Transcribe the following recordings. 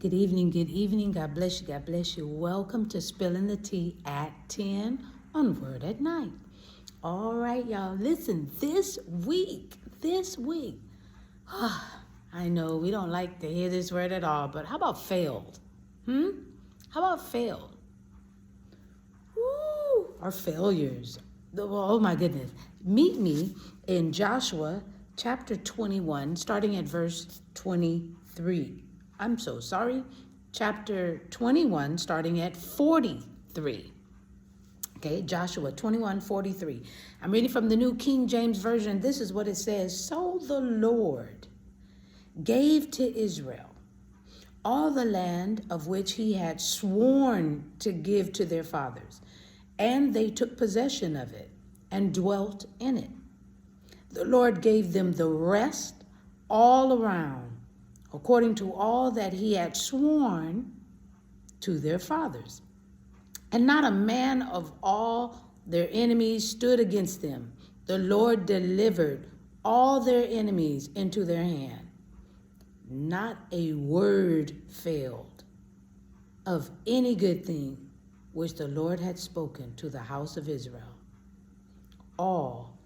Good evening, good evening. God bless you, God bless you. Welcome to Spilling the Tea at 10 on Word at Night. All right, y'all. Listen, this week, I know we don't like to hear this word at all, but how about failed? How about failed? Woo! Our failures. Oh my goodness. Meet me in Joshua chapter 21, starting at verse 23. I'm so sorry. Chapter 21, starting at 43. Okay, Joshua 21:43. I'm reading from the New King James Version. This is what it says. So the Lord gave to Israel all the land of which he had sworn to give to their fathers, and they took possession of it and dwelt in it. The Lord gave them the rest all around, according to all that he had sworn to their fathers. And not a man of all their enemies stood against them. The Lord delivered all their enemies into their hand. Not a word failed of any good thing which the Lord had spoken to the house of Israel. All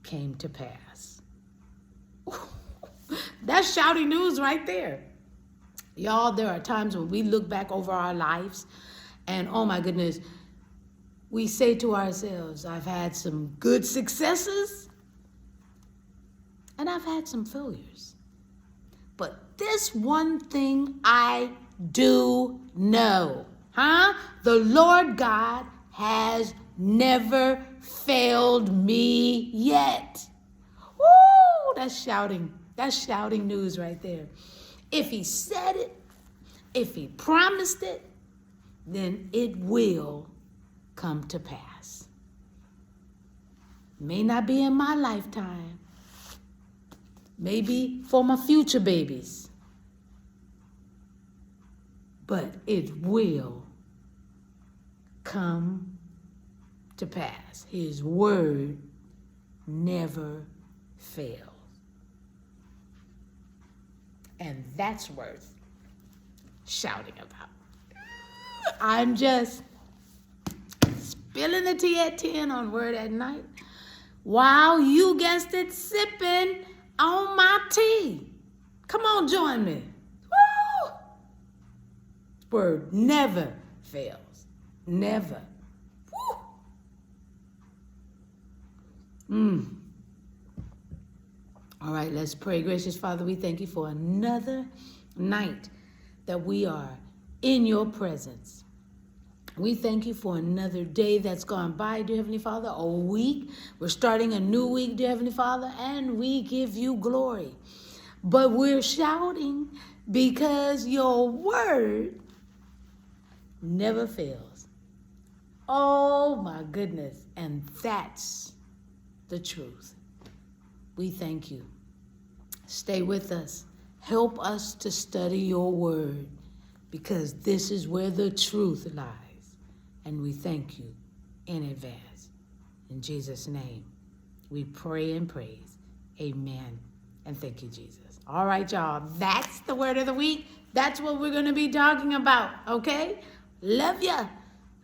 came to pass. That's shouting news right there. Y'all, there are times when we look back over our lives and, oh my goodness, we say to ourselves, I've had some good successes and I've had some failures. But this one thing I do know, the Lord God has never failed me yet. Woo! That's shouting news right there. If he said it, if he promised it, then it will come to pass. May not be in my lifetime. Maybe for my future babies. But it will come to pass. His word never fails. And that's worth shouting about. I'm just spilling the tea at 10 on Word at Night. While you guessed it, sipping on my tea. Come on, join me. Woo! Word never fails. Never. Woo! All right, let's pray. Gracious Father, we thank you for another night that we are in your presence. We thank you for another day that's gone by, dear Heavenly Father, a week. We're starting a new week, dear Heavenly Father, and we give you glory. But we're shouting because your word never fails. Oh my goodness, and that's the truth. We thank you. Stay with us. Help us to study your word, because this is where the truth lies. And we thank you in advance. In Jesus' name, we pray and praise. Amen. And thank you, Jesus. All right, y'all. That's the word of the week. That's what we're going to be talking about, okay? Love ya.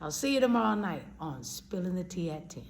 I'll see you tomorrow night on Spilling the Tea at 10.